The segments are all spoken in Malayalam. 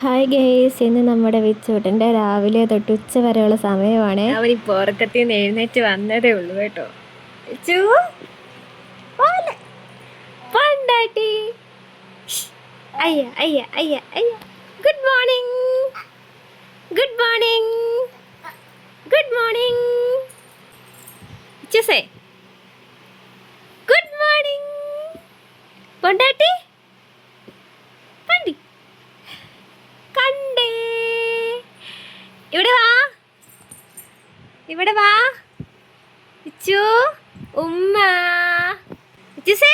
ഹായ് ഗേസ്, ഇന്ന് നമ്മുടെ വിച്ചൂട്ടൻ്റെ രാവിലെ തൊട്ട് ഉച്ച വരെയുള്ള സമയമാണ്. അവനിപ്പോൾ ഉറക്കത്തിൽ നിന്ന് എഴുന്നേറ്റ് വന്നതേ ഉള്ളൂ കേട്ടോ. അയ്യ അയ്യ അയ്യ അയ്യ. Good morning, good morning, good morning. ചൂസേ ഗുഡ് മോർണിംഗ്. പൊണ്ടാട്ടി പണ്ടി കണ്ടേ. ഇവിടെ വാ, ഇവിടെ വാ. ഇച്ചു ഉമ്മ, ഇച്ചുസേ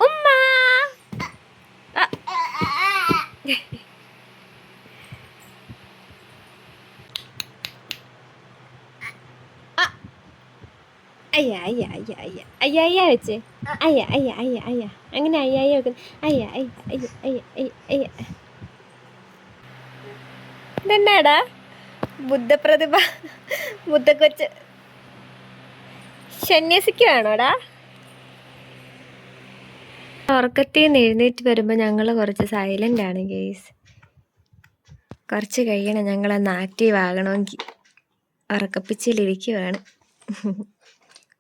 ഉമ്മ. അയ്യ അയ്യ അയ്യ അയ്യ അയ്യ അയ്യ വെച്ചേ. അയ്യ അയ്യ അയ്യ അയ്യ. അങ്ങനെ അയ്യ അയ്യ വെക്കുന്നു. അയ്യ അയ്യ അയ്യ അയ്യ അയ്യ അയ്യ. ഇതെന്നാടാ ബുദ്ധപ്രതിഭ, ബുദ്ധക്കൊച്ച് സന്യസിക്കുവാണോടാ? ഉറക്കത്തിൽ നിന്ന് എഴുന്നേറ്റ് വരുമ്പോൾ ഞങ്ങൾ കുറച്ച് സൈലൻ്റ് ആണ് ഗേസ്. കുറച്ച് കഴിയണം ഞങ്ങളൊന്ന് ആക്റ്റീവ് ആകണമെങ്കിൽ. ഉറക്കപ്പിച്ചിലിരിക്കുവാണ്.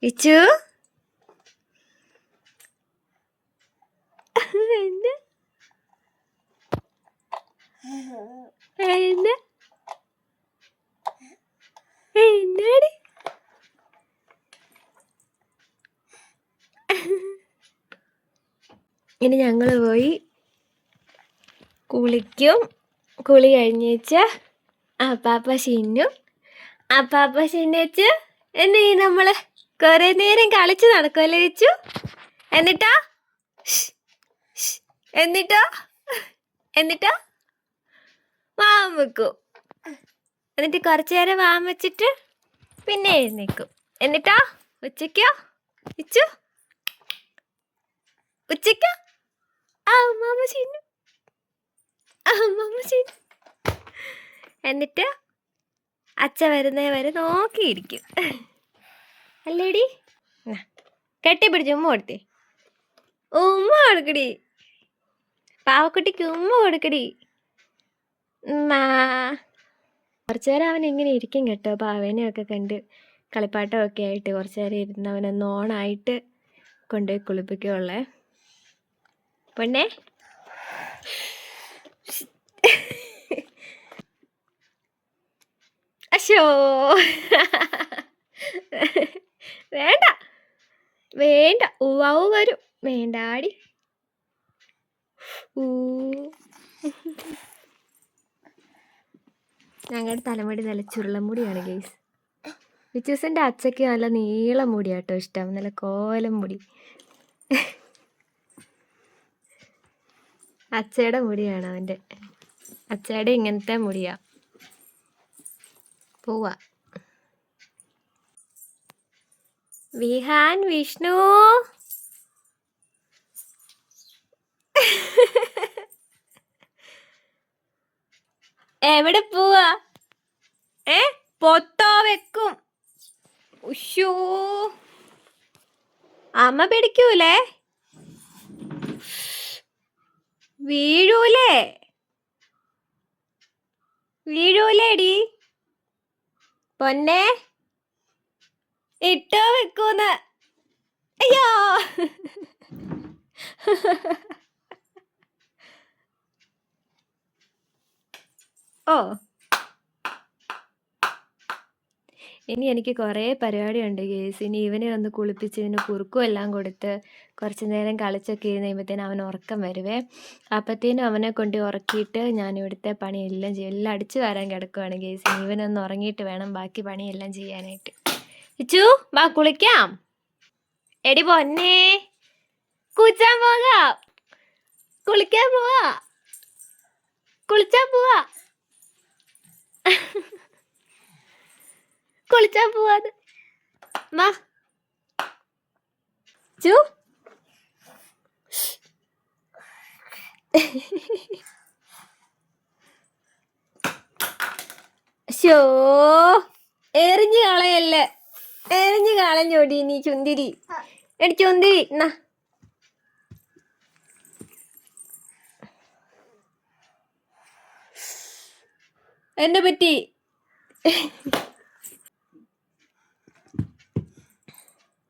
ഇച്ചു എന്നാടി ഇനി ഞങ്ങൾ പോയി കുളിക്കും. കുളി കഴിഞ്ഞേച്ച അപ്പാപ്പ ഷിന്നേച്ച് എന്ത് ചെയ്യും? നമ്മള് കുറെ നേരം കളിച്ച് നടക്കുമല്ലേ വെച്ചു. എന്നിട്ടോ എന്നിട്ടോ വാം വെക്കും. എന്നിട്ട് കുറച്ചു നേരം വാം വെച്ചിട്ട് പിന്നെ എഴുന്നേക്കും. എന്നിട്ടോ ഉച്ചയ്ക്കോ ഉച്ചയ്ക്കോ അമ്മാമ്മ ഷിന്നു. എന്നിട്ട് അച്ഛ വരുന്നേ വരെ നോക്കിയിരിക്കും. അല്ലേടി? കെട്ടിപ്പിടിച്ച് ഉമ്മ കൊടുത്തേ. ഉമ്മ കൊടുക്കടി, പാവക്കുട്ടിക്ക് ഉമ്മ കൊടുക്കടി. കുറച്ചു നേരം അവൻ ഇങ്ങനെ ഇരിക്കും കേട്ടോ. പാവേനെയൊക്കെ കണ്ട് കളിപ്പാട്ടമൊക്കെ ആയിട്ട് കുറച്ചു നേരം ഇരുന്ന് അവനൊന്ന് ഓണായിട്ട് കൊണ്ടുപോയി കുളിപ്പിക്കുള്ളേ. പൊണ്ണേ അശോ വേണ്ട വേണ്ട, ഊവാവു വരും. വേണ്ടാടി. ഞങ്ങളുടെ തലമുടി നല്ല ചുരുളൻ മുടിയാണ് ഗെയ്സ്. വിച്ചൂസിൻ്റെ അച്ഛക്ക് നല്ല നീളം മുടിയാട്ടോ ഇഷ്ടം, നല്ല കോലം മുടി. അച്ചയുടെ മുടിയാണ് അവൻ്റെ. അച്ചയുടെ ഇങ്ങനത്തെ മുടിയാ. പോവാ വിഹാൻ, വിഷ്ണു. എവിടെ പോവാ? പൊത്തോ വെക്കും. ഉഷോ, അമ്മ പിടിക്കൂലേ? വീഴൂലേടി പൊന്നെ. ഇട്ടോ വെക്കൂന്ന്. അയ്യോ ഓ, ഇനി എനിക്ക് കുറേ പരിപാടിയുണ്ട് ഗേസ്. ഇനി ഇവനെ ഒന്ന് കുളിപ്പിച്ച് ഇവന് കുറുക്കും എല്ലാം കൊടുത്ത് കുറച്ച് നേരം കളിച്ചൊക്കെ ഇരുന്ന് കഴിയുമ്പോഴത്തേനും അവൻ ഉറക്കം വരുവേ. അപ്പോഴത്തേനും അവനെ കൊണ്ട് ഉറക്കിയിട്ട് ഞാൻ ഇവിടുത്തെ പണിയെല്ലാം ചെയ്യും. എല്ലാം അടിച്ചു വാരാൻ കിടക്കുവാണ് ഗേസ്. ഇനി ഇവനൊന്ന് ഉറങ്ങിയിട്ട് വേണം ബാക്കി പണിയെല്ലാം ചെയ്യാനായിട്ട്. ഇച്ചു വാ കുളിക്കാം. എടി പൊന്നേ, കുളിച്ചാൻ പോകാം. കുളിക്കാൻ പോവാ, കുളിച്ചാൻ പോവാ, കുളിച്ചാൻ പോവാത്. വാ ചു. ഷോ, എറിഞ്ഞു കളയല്ലേ, എറിഞ്ഞു കളഞ്ഞോടി നീ ചുന്തിരി. എടി ചുന്തിരി എന്നാ. എന്നെ പറ്റി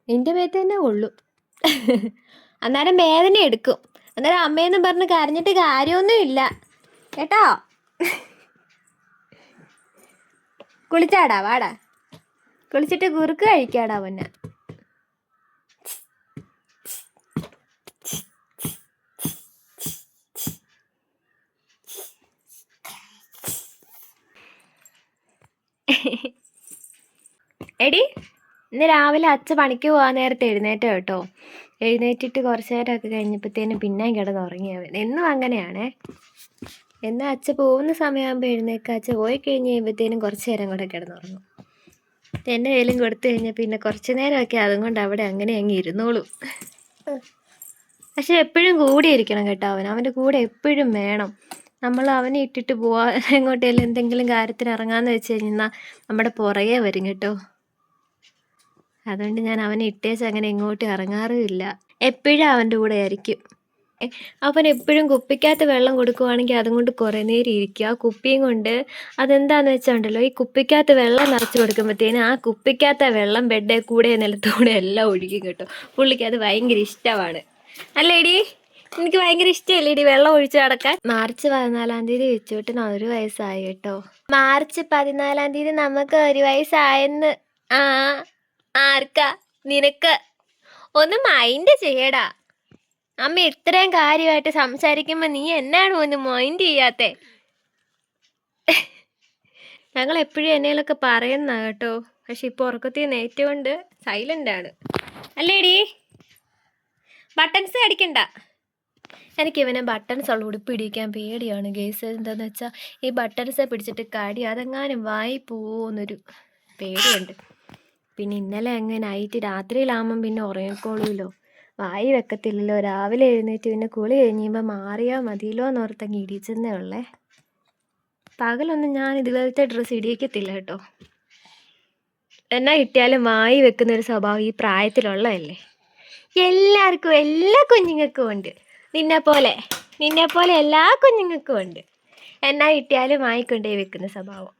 നിന്റെ മേത്ത് തന്നെ കൊള്ളു. അന്നേരം വേദന എടുക്കും. അന്നേരം അമ്മയെന്ന് പറഞ്ഞ് കരഞ്ഞിട്ട് കാര്യമൊന്നും ഇല്ല കേട്ടോ. കുളിച്ചാടാ, വാടാ, കുളിച്ചിട്ട് കുറുക്ക് കഴിക്കാടാ പൊന്നെ. എടി, ഇന്ന് രാവിലെ അച്ഛ പണിക്ക് പോകാൻ നേരത്തെ എഴുന്നേറ്റ കേട്ടോ. എഴുന്നേറ്റിട്ട് കുറച്ച് നേരമൊക്കെ കഴിഞ്ഞപ്പോഴത്തേനും പിന്നെയും കിടന്നുറങ്ങിയവൻ. എന്നും അങ്ങനെയാണേ. എന്നാൽ അച്ഛ പോകുന്ന സമയമാകുമ്പോൾ എഴുന്നേൽക്കുക. അച്ഛ പോയി കഴിഞ്ഞ് കഴിയുമ്പോഴത്തേനും കുറച്ച് നേരം കൂടെ കിടന്നുറങ്ങും. എൻ്റെ കയ്യിലും കൊടുത്തു കഴിഞ്ഞാൽ പിന്നെ കുറച്ച് നേരമൊക്കെ അതും കൊണ്ട് അവിടെ അങ്ങനെ അങ്ങ് ഇരുന്നോളും. പക്ഷെ എപ്പോഴും കൂടിയിരിക്കണം കേട്ടോ. അവൻ്റെ കൂടെ എപ്പോഴും വേണം. നമ്മൾ അവനെ ഇട്ടിട്ട് പോവാ എങ്ങോട്ടേലും എന്തെങ്കിലും കാര്യത്തിന് ഇറങ്ങാന്ന് വെച്ച് കഴിഞ്ഞാൽ നമ്മുടെ പുറകെ വരും കേട്ടോ. അതുകൊണ്ട് ഞാൻ അവനെ ഇട്ടേച്ച് അങ്ങനെ എങ്ങോട്ടും ഇറങ്ങാറുമില്ല. എപ്പോഴും അവൻ്റെ കൂടെ ആയിരിക്കും. അവൻ എപ്പോഴും കുപ്പിക്കകത്ത് വെള്ളം കൊടുക്കുവാണെങ്കിൽ അതും കൊണ്ട് കുറേ നേരം ഇരിക്കുക. ആ കുപ്പിയും കൊണ്ട് അതെന്താണെന്ന് വെച്ചാൽ ഈ കുപ്പിക്കകത്ത് വെള്ളം നിറച്ച് കൊടുക്കുമ്പോഴത്തേനും ആ കുപ്പിക്കകത്തെ വെള്ളം ബെഡേ കൂടെ നിലത്തൂടെ എല്ലാം ഒഴുകി കേട്ടോ. പുള്ളിക്ക് അത് ഭയങ്കര ഇഷ്ടമാണ്. അല്ലേടി, എനിക്ക് ഭയങ്കര ഇഷ്ടമല്ലേടി വെള്ളം ഒഴിച്ച് കിടക്കാൻ. മാർച്ച് 14-ാം തീയതി വെച്ചോട്ടിന് 1 വയസ്സായി കേട്ടോ. മാർച്ച് 14-ാം തീയതി നമുക്ക് 1 വയസ്സായെന്ന്. ആ, ആർക്കാ? നിനക്ക്. ഒന്ന് മൈൻഡ് ചെയ്യടാ. അമ്മ ഇത്രയും കാര്യമായിട്ട് സംസാരിക്കുമ്പോ നീ എന്നാണ് ഒന്ന് മൈൻഡ് ചെയ്യാത്തെ? ഞങ്ങൾ എപ്പോഴും എന്നേലൊക്കെ പറയുന്ന കേട്ടോ. പക്ഷെ ഇപ്പൊ ഉറക്കത്തിൽ നേറ്റുകൊണ്ട് സൈലന്റ് ആണ്. അല്ലേടി, ബട്ടൺസ് അടിക്കണ്ട. എനിക്ക് ഇവനെ ബട്ടൺസ് ഉള്ള ഉടുപ്പ് ഇടിക്കാൻ പേടിയാണ് ഗേസ്. എന്താന്ന് വെച്ചാൽ ഈ ബട്ടൺസ് പിടിച്ചിട്ട് കടി അതെങ്ങാനും വായി പോവോന്നൊരു പേടിയുണ്ട്. പിന്നെ ഇന്നലെ അങ്ങനെ നൈറ്റ് രാത്രിയിലാകുമ്പം പിന്നെ ഉറങ്ങിക്കോളൂല്ലോ, വായി വെക്കത്തില്ലല്ലോ. രാവിലെ എഴുന്നേറ്റ് പിന്നെ കുളി കഴിഞ്ഞുമ്പോൾ മാറിയാൽ മതിയല്ലോ എന്നോർത്തങ്ങ് ഇടിച്ചെന്നേ ഉള്ളേ. പകലൊന്നും ഞാൻ ഇതുപോലത്തെ ഡ്രസ്സ് ഇടിയിക്കത്തില്ല കേട്ടോ. എന്നാ കിട്ടിയാലും വായി വെക്കുന്നൊരു സ്വഭാവം ഈ പ്രായത്തിലുള്ളതല്ലേ. എല്ലാവർക്കും, എല്ലാ കുഞ്ഞുങ്ങൾക്കും ഉണ്ട്. നിന്നെ പോലെ എല്ലാ കുഞ്ഞുങ്ങൾക്കും ഉണ്ട്. എന്നാ കിട്ടിയാലും വായിക്കൊണ്ടേ വെക്കുന്ന സ്വഭാവം.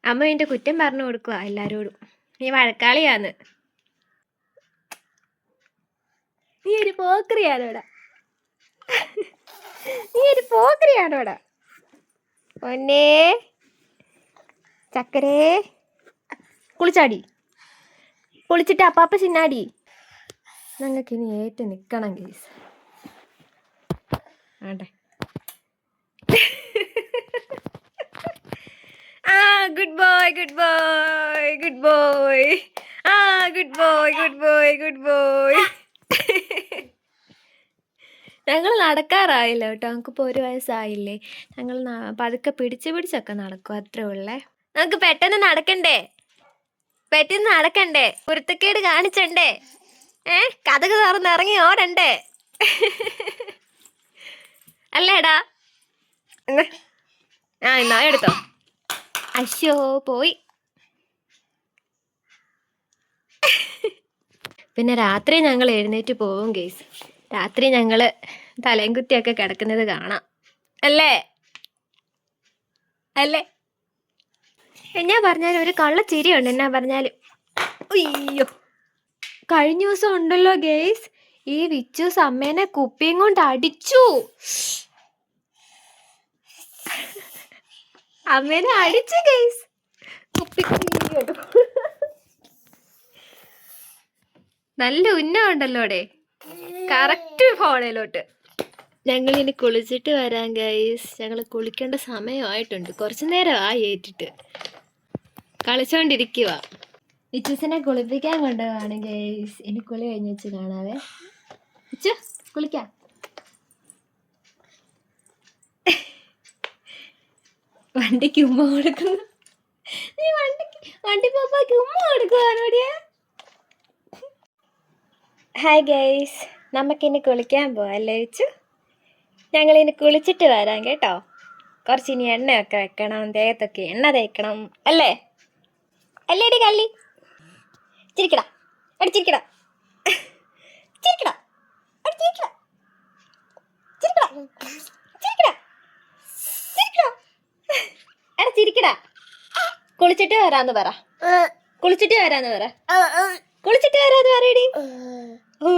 അമ്മ എൻ്റെ കുറ്റം പറഞ്ഞു കൊടുക്കുക എല്ലാവരോടും. നീ വഴക്കാളിയാന്ന്. നീ ഒരു പോക്രിയാണോടാ. ഒന്നേ ചക്കരേ, കുളിച്ചാടി. കുളിച്ചിട്ട് അപ്പാപ്പ ചിന്നാടി. ഞങ്ങൾക്ക് ഇനി ഏറ്റ് നിൽക്കണം കേസ്. ആട്ടെ. ആ, good boy, good boy, good boy. ആ, good boy, good boy, good boy. ഞങ്ങൾ നടക്കാറായില്ല കേട്ടോ. നമുക്കിപ്പോൾ 1 വയസ്സായില്ലേ. ഞങ്ങൾ പതുക്കെ പിടിച്ചൊക്കെ നടക്കും, അത്രേ ഉള്ളേ. നമുക്ക് പെട്ടെന്ന് നടക്കണ്ടേ, കുരുത്തക്കേട് കാണിച്ചണ്ടേ, കഥക് തുറന്നിറങ്ങി ഓടണ്ടേ. അല്ലേടാ? ആ, എന്നാ എടുത്തോ. അശ്ശോ, പോയി. പിന്നെ രാത്രി ഞങ്ങൾ എഴുന്നേറ്റ് പോവും കേസ്. രാത്രി ഞങ്ങൾ തലയും കുത്തിയൊക്കെ കിടക്കുന്നത് കാണാം. അല്ലേ? എന്നാ പറഞ്ഞാലും ഒരു കള്ളച്ചിരിയുണ്ട്. എന്നാ പറഞ്ഞാലും അയ്യോ. കഴിഞ്ഞ ദിവസം ഉണ്ടല്ലോ ഗേസ്, ഈ വിച്ചൂസ് അമ്മേനെ കുപ്പിയും കൊണ്ട് അടിച്ചു. അമ്മേനെ അടിച്ചു ഗേസ്. നല്ല ഉന്നമുണ്ടല്ലോടെ, കറക്റ്റ് ഫോണിലോട്ട്. ഞങ്ങൾ ഇനി കുളിച്ചിട്ട് വരാം ഗൈസ്. ഞങ്ങൾ കുളിക്കേണ്ട സമയമായിട്ടുണ്ട്. കുറച്ചു നേരം ഏറ്റിട്ട് കളിച്ചോണ്ടിരിക്കുക. ഇച്ചൂസിനെ കുളിപ്പിക്കാൻ കൊണ്ടുപോവാണ് ഗൈസ്. ഇനി കുളി കഴിഞ്ഞ് വെച്ച് കാണാവേ. ഇച്ചു, കുളിക്കാം. വണ്ടിക്ക് ഉമ്മ കൊടുക്കുന്നു. നീ വണ്ടി പാപ്പാക്ക് ഉമ്മ കൊടുക്കുവാനോടിയാ. ഹായ് ഗൈസ്, നമുക്കിനി കുളിക്കാൻ പോവല്ലേ ഇച്ചു? ഞങ്ങളിനി കുളിച്ചിട്ട് വരാം കേട്ടോ. കുറച്ചിനി എണ്ണയൊക്കെ വെക്കണം, ദേഹത്തൊക്കെ എണ്ണ തേക്കണം. അല്ലേടി കള്ളി? ചിരിക്കടാ, അടിച്ചിരിക്കടാ, ചിരിക്കടാ, അടിച്ചിരിക്കടാ, ചിരിക്കടാ, ചിരിക്കടാ, ചിരിക്കടാ. കുളിച്ചിട്ട് വരാന്ന് പറ. കുളിച്ചിട്ട് വരാന്ന് പറ. കുളിച്ചിട്ട് വരാന്ന് പറയടി. ഓ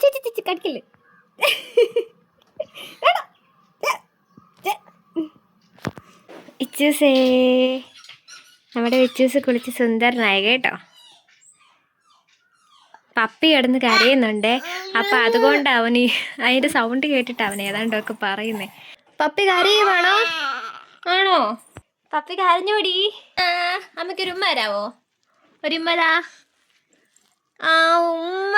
ചേച്ചി ചേച്ചി കടിക്കില്ലേ. ഇച്ചൂസേ, നമ്മുടെ വിച്ചൂസ് കുളിച്ച് സുന്ദരനായ കേട്ടോ. പപ്പി കിടന്ന് കരയുന്നുണ്ടേ. അപ്പം അതുകൊണ്ട് അവന് അതിൻ്റെ സൗണ്ട് കേട്ടിട്ട് അവൻ ഏതാണ്ടൊക്കെ പറയുന്നേ. പപ്പി കരയുവാണോ? ആണോ? പപ്പി കരഞ്ഞോടി. അമ്മയ്ക്കൊരു ഉമ്മ തരാവോ? ഒരു ഉമ്മതാ. ആ ഉമ്മ.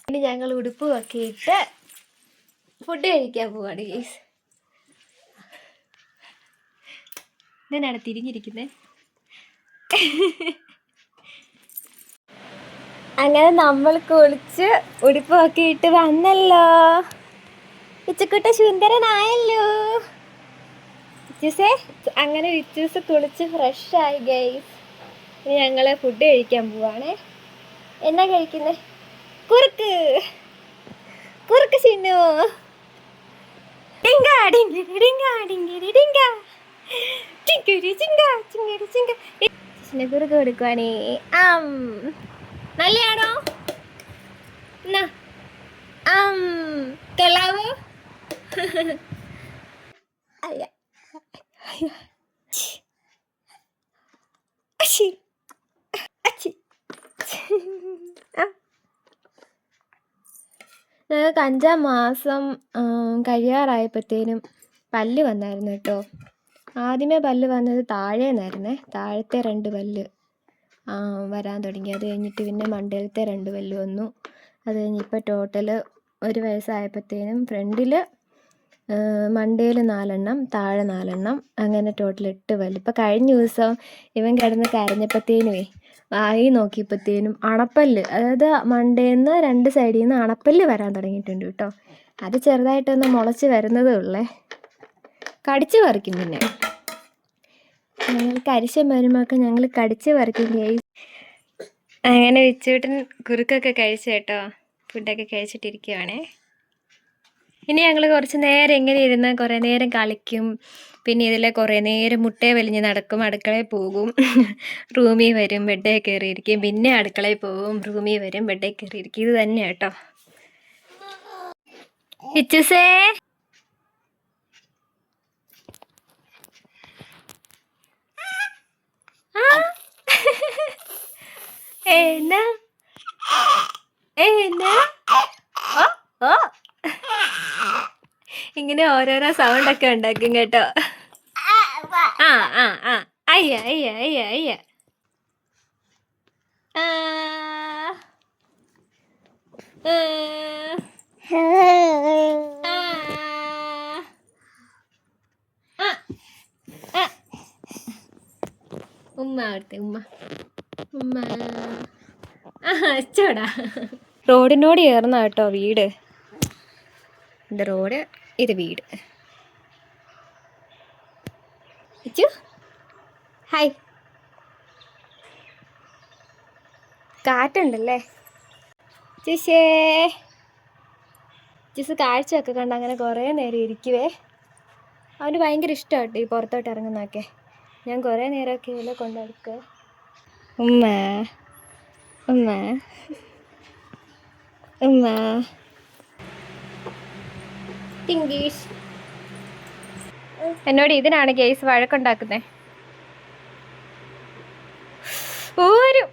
ഇനി ഞങ്ങൾ ഉടുപ്പും ഒക്കെ ഇട്ട് ഫുഡ് കഴിക്കാൻ പോവാണ് ഗൈസ്. ഇതെന്നാണ് തിരിഞ്ഞിരിക്കുന്നത്? അങ്ങനെ നമ്മൾ കുളിച്ച് ഉടുപ്പൊക്കെ ഇട്ട് വന്നല്ലോ. വിച്ചുക്കുട്ട സുന്ദരനായല്ലോ. വിച്ചൂസേ, അങ്ങനെ വിച്ചൂസ് കുളിച്ച് ഫ്രഷായി ഗൈസ്. ഇനി ഞങ്ങൾ ഫുഡ് കഴിക്കാൻ പോവാണേ. എന്നാ കഴിക്കുന്നേ? കുറുക്ക് കുറുക്ക് ചിന്നു. ഡിങ്ക ഡിങ്കിരി ഡിങ്ക ഡിങ്കിരി ഡിങ്ക ചിങ്കിരി ചിങ്ക ചിങ്കിരി ചിങ്ക. ചിന്നു കുറുക്ക് കൊടുക്കുവാണേ. നല്ലയാണോ? കൊള്ളാവോ? അയ്യ അച്ചി അച്ചി. ഞങ്ങൾക്ക് 5-ാം മാസം കഴിയാറായപ്പോഴത്തേനും പല്ല് വന്നായിരുന്നു കേട്ടോ. ആദ്യമേ പല്ല് വന്നത് താഴേന്നായിരുന്നേ. താഴത്തെ 2 പല്ല് വരാൻ തുടങ്ങി. അത് കഴിഞ്ഞിട്ട് പിന്നെ മണ്ടയിലത്തെ 2 പല്ല് വന്നു. അത് കഴിഞ്ഞ് ഇപ്പോൾ ടോട്ടൽ 1 വയസ്സായപ്പോഴത്തേനും ഫ്രണ്ടിൽ മണ്ടയിൽ 4 എണ്ണം, താഴെ 4 എണ്ണം, അങ്ങനെ ടോട്ടൽ 8 പല്ല്. ഇപ്പോൾ കഴിഞ്ഞ ദിവസം ഇവൻ കിടന്ന് കരഞ്ഞപ്പോഴത്തേനുമേ വായി നോക്കിയപ്പോഴത്തേനും അണപ്പല്ല്, അതായത് മണ്ടേന്ന് 2 സൈഡിൽ നിന്ന് അണപ്പല്ല് വരാൻ തുടങ്ങിയിട്ടുണ്ട് കേട്ടോ. അത് ചെറുതായിട്ടൊന്ന് മുളച്ച് വരുന്നതേ ഉള്ളേ. കടിച്ച് പറിക്കും. പിന്നെ ഞങ്ങൾക്ക് അരിശം വരുമ്പോഴൊക്കെ ഞങ്ങൾ കടിച്ച് പറിക്കും. അങ്ങനെ വിച്ചൂട്ടൻ കുറുക്കൊക്കെ കഴിച്ചു കേട്ടോ. ഫുഡൊക്കെ കഴിച്ചിട്ടിരിക്കുവാണേ. ഇനി ഞങ്ങൾ കുറച്ച് നേരം ഇങ്ങനെ ഇരുന്ന് കുറേ നേരം കളിക്കും. പിന്നെ ഇതിൽ കുറേ നേരം മുട്ടയെ വലിഞ്ഞ് നടക്കും. അടുക്കളയിൽ പോകും, റൂമിൽ വരും, ബെഡേ കയറിയിരിക്കും. പിന്നെ അടുക്കളയിൽ പോകും, റൂമിൽ വരും, ബെഡേ കയറിയിരിക്കും. ഇത് തന്നെയാണ് കേട്ടോ. ഇച്ചൂസേ, എന്നാ എന്നാ ഓ ഇങ്ങനെ ഓരോരോ സൗണ്ടൊക്കെ ഉണ്ടാക്കും കേട്ടോ. അയ്യ അയ്യ അയ്യ അയ്യ. ഉമ്മ അവിടുത്തെ ഉമ്മ ഉമ്മ. അച്ചോടാ. റോഡിനോട് ചേർന്ന കേട്ടോ വീട്. ഇത് റോഡ്, ഇത് വീട്. അച്ചു ഹായ്. കാറ്റുണ്ടല്ലേ ചേച്ചേ. ചേച്ചി കാഴ്ചയൊക്കെ കണ്ട് അങ്ങനെ കുറേ നേരം ഇരിക്കുവേ. അവന് ഭയങ്കര ഇഷ്ടമാട്ടോ ഈ പുറത്തോട്ട് ഇറങ്ങുന്നതൊക്കെ. ഞാൻ കുറേ നേരമൊക്കെ ഇതിൽ കൊണ്ടെടുക്കുക. ഉമ്മ ഉമ്മ ഉമ്മ. ടിങ്കീഷ് എന്നോട് ഇതിനാണ് ഗേസ് വഴക്കുണ്ടാക്കുന്നത്. ഒരു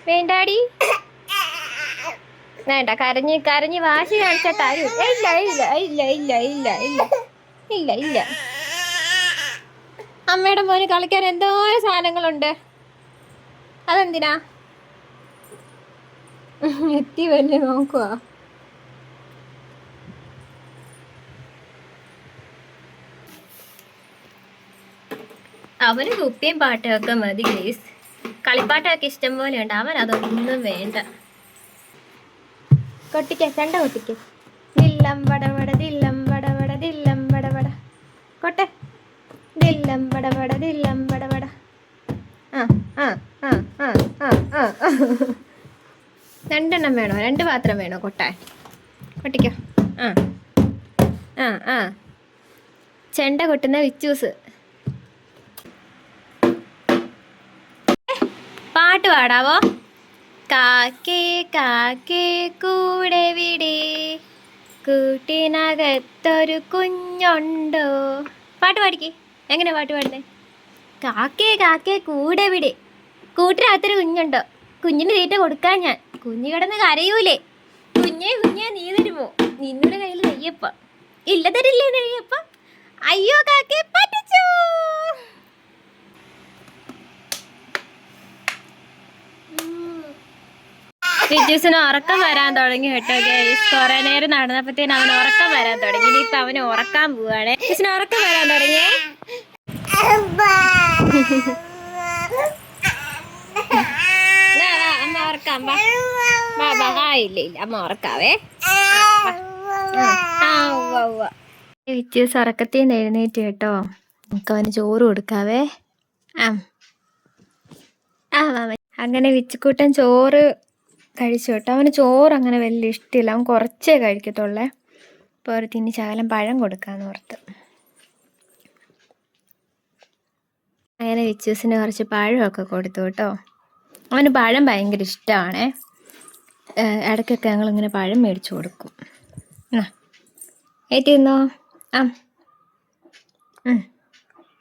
വേണ്ടാടി, വേണ്ട. കരഞ്ഞ് കരഞ്ഞ് വാശി കാണിച്ചാൽ തരൂ. ഇല്ല ഇല്ല ഇല്ല ഇല്ല ഇല്ല ഇല്ല ഇല്ല ഇല്ല. അമ്മയുടെ മോന് കളിക്കാൻ എന്തോരം സാധനങ്ങളുണ്ട്. അതെന്തിനാ എത്തി വല്ലേ നോക്കുക. അവന് കുപ്പിയും പാട്ടൊക്കെ മതി ഗേസ്. കളിപ്പാട്ടമൊക്കെ ഇഷ്ടം പോലെ ഉണ്ട്. അവൻ അതൊന്നും വേണ്ട. കൊട്ടിക്ക, ചെണ്ട കൊട്ടിക്ക. ദില്ലം വടവട ദില്ലം വടവട ദില്ലം വടവട. കൊട്ടെ. ദില്ലം വടവട ദില്ലം വടവട. രണ്ടെണ്ണം വേണോ? 2 പാത്രം വേണോ കൊട്ടാൻ? കൊട്ടിക്കോ. ആ ആ ചെണ്ട കൊട്ടുന്ന വിച്ചൂസ്. പാട്ട് പാടാവോ? കാക്കേ കാക്കേ കൂടെ വിടേ, കൂട്ടിനകത്തൊരു കുഞ്ഞുണ്ടോ. പാട്ട് പാടിക്കേ. എങ്ങനെ പാട്ട് പാടുന്നേ? കാക്കേ കാക്കേ കൂടെ വിടേ, കൂട്ടിനകത്തൊരു കുഞ്ഞുണ്ടോ, കുഞ്ഞിന് തീറ്റ കൊടുക്കാൻ ഞാൻ. കുഞ്ഞ് കിടന്ന് കരയൂലേ, കുഞ്ഞേ കുഞ്ഞേ നീ തരുമോ, നിന്നുടെ കയ്യിൽ നെയ്യപ്പ ഇല്ല, തരില്ലേ നെയ്യപ്പ. അയ്യോ കാക്കേ പറ്റിച്ചു. വിജൂസിന് ഉറക്കം വരാൻ തുടങ്ങി കേട്ടോ ഗൈസ്. കുറെ നേരം നടന്നപ്പോഴത്തേന് അവന് ഉറക്കം വരാൻ തുടങ്ങി. ഇനിയിപ്പൊ അവന് ഉറക്കാൻ പോവാണ്. വിജൂസിന് ഉറക്കം വരാൻ തുടങ്ങിയേ. അമ്മ ഉറക്കാം. ഇല്ല ഇല്ല അമ്മ ഉറക്കാവേ. വിജൂസ് ഉറക്കത്തിൽ നിന്ന് എഴുന്നേറ്റ് കേട്ടോ. നമുക്ക് അവന് ചോറ് കൊടുക്കാവേ. അങ്ങനെ വിച്ചുക്കൂട്ടൻ ചോറ് കഴിച്ചു കേട്ടോ. അവന് ചോറ് അങ്ങനെ വലിയ ഇഷ്ടമില്ല, അവൻ കുറച്ചേ കഴിക്കത്തുള്ളേ. ഇപ്പോൾ ഒരു തിന്നി ശകലം പഴം കൊടുക്കാമെന്ന് ഓർത്ത്. അങ്ങനെ വിച്ചൂസിന് കുറച്ച് പഴമൊക്കെ കൊടുത്തു കേട്ടോ. അവന് പഴം ഭയങ്കര ഇഷ്ടമാണേ. ഇടയ്ക്കൊക്കെ ഞങ്ങളിങ്ങനെ പഴം മേടിച്ചു കൊടുക്കും. ഏറ്റിരുന്നോ?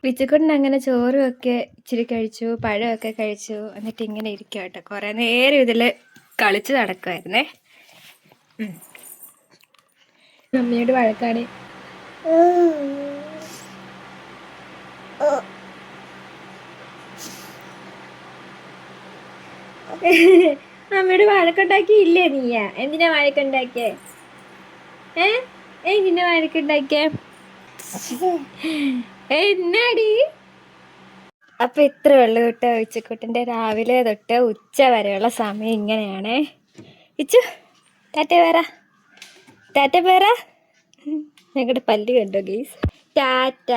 വിച്ചുക്കുട്ടൻ അങ്ങനെ ചോറുമൊക്കെ ഇച്ചിരി കഴിച്ചു, പഴമൊക്കെ കഴിച്ചു. എന്നിട്ട് ഇങ്ങനെ ഇരിക്കുക കേട്ടോ. കുറേ നേരം ഇതിൽ കളിച്ച് നടക്കുമായിരുന്നേ. അമ്മയോട് വഴക്കാണ്. അമ്മയോട് വഴക്കുണ്ടാക്കിയില്ലേ നീയാ? എന്തിനാ വഴക്കുണ്ടാക്കിയേ? എന്തിനാ വഴക്കുണ്ടാക്കിയേ? എന്നാടി? അപ്പൊ ഇത്ര ഉള്ളു കേട്ടോ ഇച്ചുക്കുട്ടൻ്റെ രാവിലെ തൊട്ട് ഉച്ച വരെയുള്ള സമയം ഇങ്ങനെയാണേ. ഇച്ചു ടാറ്റ പേരാ, ടാറ്റ പേരാ. ഞങ്ങളുടെ പല്ല് കണ്ടോ ഗെയ്സ്? ടാറ്റ.